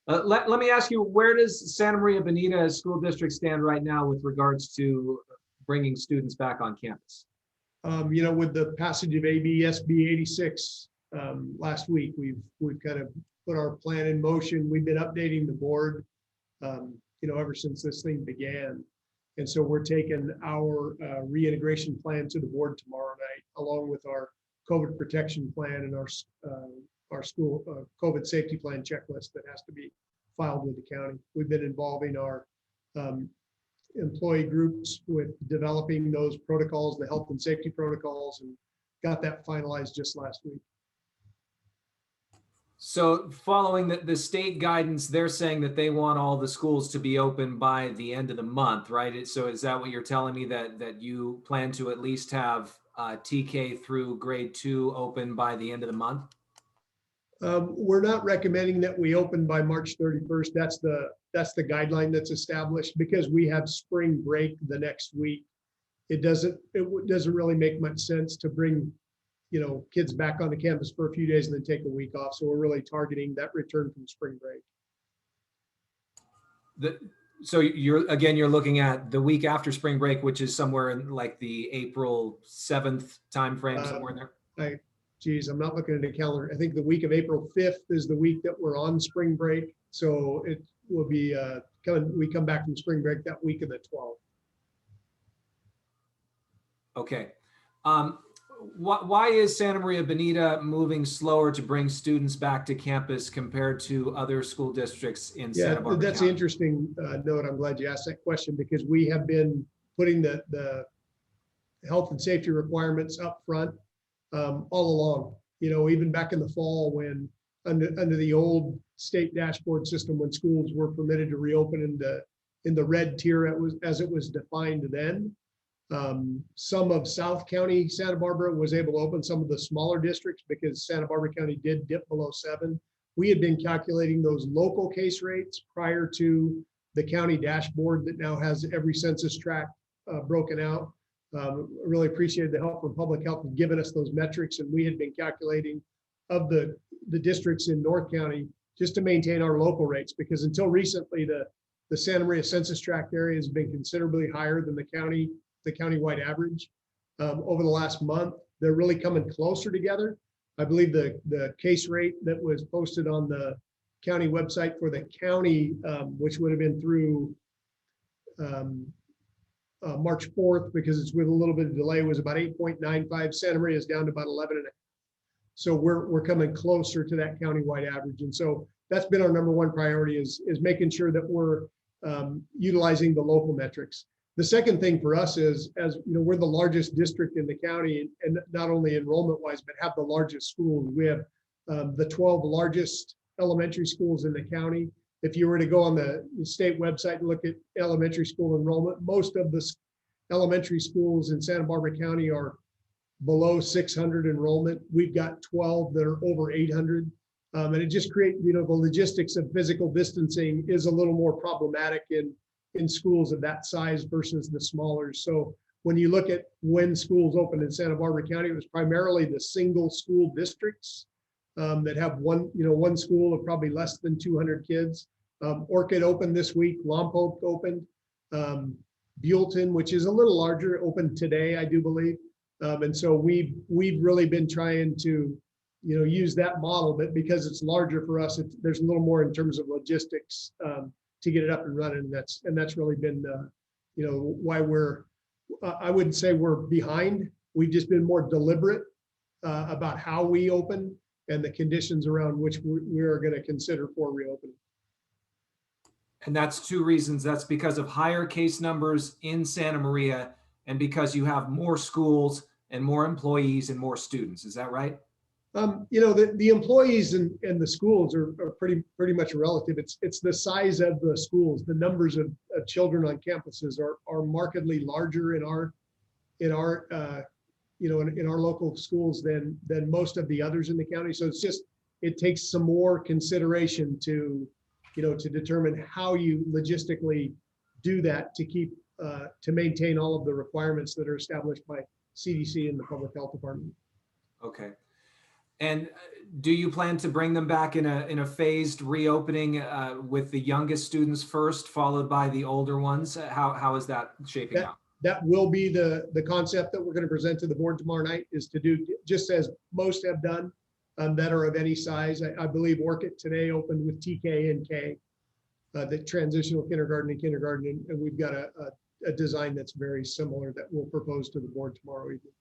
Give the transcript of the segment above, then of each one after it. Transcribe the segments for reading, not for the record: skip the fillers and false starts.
Let me ask you, where does Santa Maria-Bonita School District stand right now with regards to bringing students back on campus? With the passage of SB 86 last week, we've kind of put our plan in motion. We've been updating the board, ever since this thing began. And so we're taking our reintegration plan to the board tomorrow night, along with our COVID protection plan and our school COVID safety plan checklist that has to be filed with the county. We've been involving our employee groups with developing those protocols, the health and safety protocols, and got that finalized just last week. So following the state guidance, they're saying that they want all the schools to be open by the end of the month, right? So is that what you're telling me, that you plan to at least have TK through grade 2 open by the end of the month? We're not recommending that we open by March 31st. That's the guideline that's established, because we have spring break the next week. It doesn't really make much sense to bring kids back onto campus for a few days and then take a week off. So we're really targeting that return from spring break. So you're looking at the week after spring break, which is somewhere in like the April 7th timeframe, somewhere there. I'm not looking at the calendar. I think the week of April 5th is the week that we're on spring break. So it will be we come back from spring break that week of the 12th. Okay. Why is Santa Maria-Bonita moving slower to bring students back to campus compared to other school districts in Santa Barbara That's County? an interesting note. I'm glad you asked that question, because we have been putting the health and safety requirements up front all along. Even back in the fall, when under the old state dashboard system, when schools were permitted to reopen in the red tier as it was defined then. Some of South County Santa Barbara was able to open some of the smaller districts because Santa Barbara County did dip below 7. We had been calculating those local case rates prior to the county dashboard that now has every census tract broken out. Really appreciated the help from public health in giving us those metrics, and we had been calculating of the districts in North County just to maintain our local rates, because until recently the Santa Maria census tract area has been considerably higher than the countywide average. Over the last month, they're really coming closer together. I believe the case rate that was posted on the county website for the county, which would have been through March 4th, because it's with a little bit of delay, was about 8.95. Santa Maria is down to about 11.5. So we're coming closer to that countywide average. And so that's been our number one priority, is making sure that we're utilizing the local metrics. The second thing for us is, as we're the largest district in the county, and not only enrollment wise, but have the largest schools. We have the 12 largest elementary schools in the county. If you were to go on the state website and look at elementary school enrollment, most of the elementary schools in Santa Barbara County are below 600 enrollment. We've got 12 that are over 800. And it just creates, the logistics of physical distancing is a little more problematic in schools of that size versus the smaller. So when you look at when schools opened in Santa Barbara County, it was primarily the single school districts that have one school of probably less than 200 kids. Orchid opened this week, Lompoc opened, Buellton, which is a little larger, opened today, I do believe. And so we've really been trying to use that model, but because it's larger for us, there's a little more in terms of logistics to get it up and running. And that's really been why I wouldn't say we're behind. We've just been more deliberate about how we open and the conditions around which we are going to consider for reopening. And that's two reasons. That's because of higher case numbers in Santa Maria, and because you have more schools and more employees and more students. Is that right? The employees and the schools are pretty much relative. It's the size of the schools. The numbers of children on campuses are markedly larger in our local schools than most of the others in the county. So it takes some more consideration to determine how you logistically do that to maintain all of the requirements that are established by CDC and the Public Health Department. Okay. And do you plan to bring them back in a phased reopening with the youngest students first, followed by the older ones? How is that shaping That out? that will be the concept that we're going to present to the board tomorrow night, is to do just as most have done, that are of any size. I believe Orchid today opened with TK and K, the transitional kindergarten and kindergarten, and we've got a design that's very similar that we'll propose to the board tomorrow evening.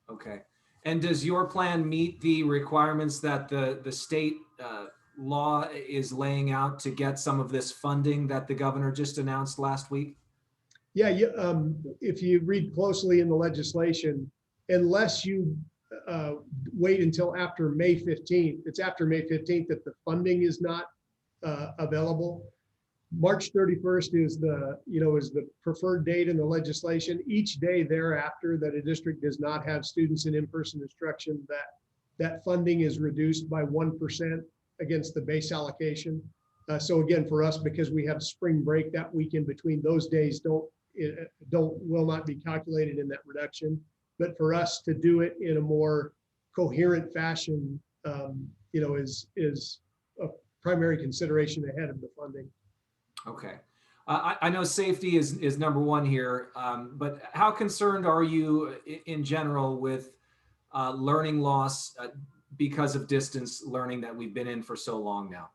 Okay. And does your plan meet the requirements that the state law is laying out to get some of this funding that the governor just announced last week? Yeah, if you read closely in the legislation, unless you wait until after May 15th, it's after May 15th that the funding is not available. March 31st is the preferred date in the legislation. Each day thereafter that a district does not have students in in-person instruction, that funding is reduced by 1% against the base allocation. So again, for us, because we have spring break that week in between, those days will not be calculated in that reduction. But for us to do it in a more coherent fashion, is a primary consideration ahead of the funding. Okay. I know safety is number one here, but how concerned are you in general with learning loss because of distance learning that we've been in for so long now?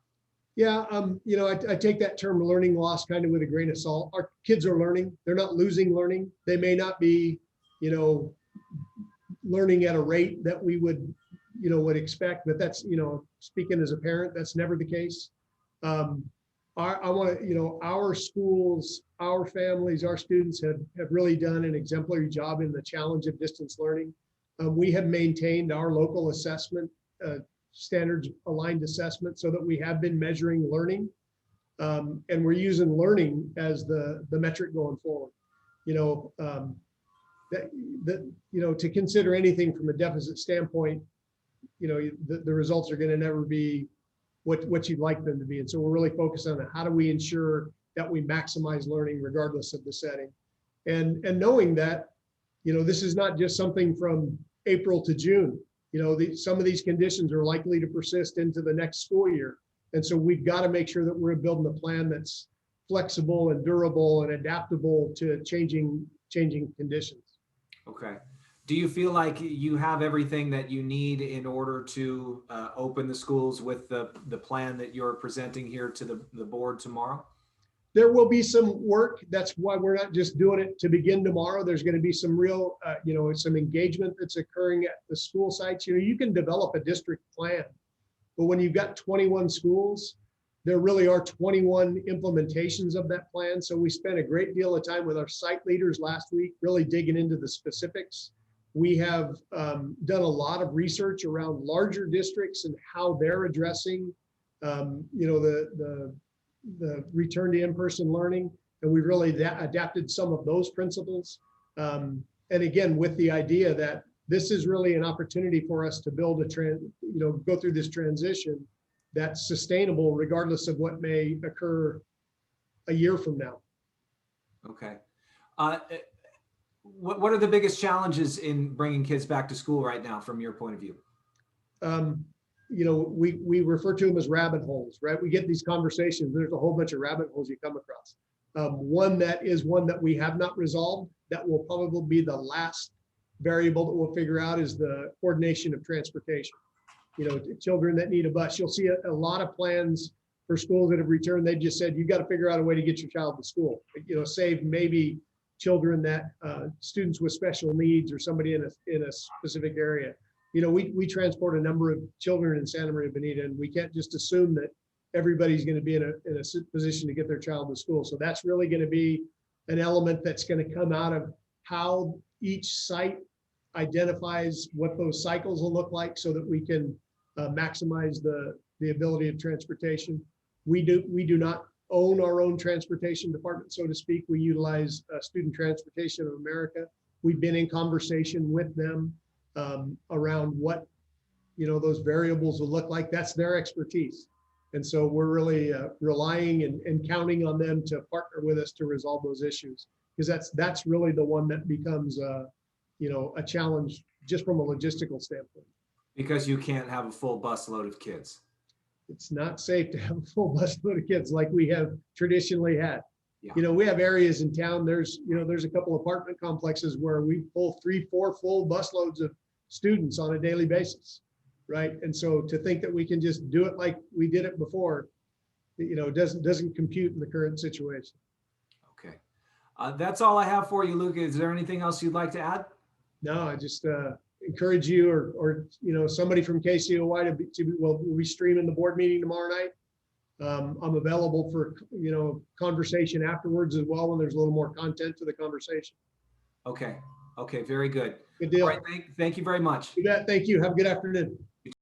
Yeah, I take that term learning loss kind of with a grain of salt. Our kids are learning. They're not losing learning. They may not be, learning at a rate that we would expect, but that's, speaking as a parent, that's never the case. Our schools, our families, our students have really done an exemplary job in the challenge of distance learning. We have maintained our local assessment standards aligned assessment so that we have been measuring learning, and we're using learning as the metric going forward. To consider anything from a deficit standpoint, the results are going to never be what you'd like them to be. And so we're really focused on how do we ensure that we maximize learning regardless of the setting, and knowing that this is not just something from April to June. Some of these conditions are likely to persist into the next school year. And so we've got to make sure that we're building a plan that's flexible and durable and adaptable to changing conditions. Okay. Do you feel like you have everything that you need in order to open the schools with the plan that you're presenting here to the board tomorrow? There will be some work. That's why we're not just doing it to begin tomorrow. There's going to be some real, some engagement that's occurring at the school sites. You can develop a district plan, but when you've got 21 schools, there really are 21 implementations of that plan. So we spent a great deal of time with our site leaders last week, really digging into the specifics. We have done a lot of research around larger districts and how they're addressing, the return to in-person learning, and we've really adapted some of those principles. And again, with the idea that this is really an opportunity for us to build go through this transition that's sustainable regardless of what may occur a year from now. Okay. What are the biggest challenges in bringing kids back to school right now from your point of view? We refer to them as rabbit holes, right? We get these conversations. There's a whole bunch of rabbit holes you come across. One that we have not resolved, that will probably be the last variable that we'll figure out, is the coordination of transportation. Children that need a bus. You'll see a lot of plans for schools that have returned. They just said, you got to figure out a way to get your child to school. Save maybe children that students with special needs or somebody in a specific area. We transport a number of children in Santa Maria-Bonita, and we can't just assume that everybody's going to be in a position to get their child to school. So that's really going to be an element that's going to come out of how each site identifies what those cycles will look like, so that we can maximize the ability of transportation. We do not own our own transportation department, so to speak. We utilize Student Transportation of America. We've been in conversation with them around what those variables will look like. That's their expertise, and so we're really relying and counting on them to partner with us to resolve those issues, because that's really the one that becomes a challenge just from a logistical standpoint. Because you can't have a full busload of kids. It's not safe to have a full busload of kids like we have traditionally had. Yeah. You know, we have areas in town, there's a couple apartment complexes where we pull 3-4 full busloads of students on a daily basis, right? And so to think that we can just do it like we did it before, doesn't compute in the current situation. Okay. That's all I have for you, Luke. Is there anything else you'd like to add? No, I just encourage you or somebody from KCOY we'll be streaming the board meeting tomorrow night. I'm available for, conversation afterwards as well when there's a little more content to the conversation. Okay. Okay. Very good. Good deal. All right. Thank you very much. You bet. Thank you. Have a good afternoon.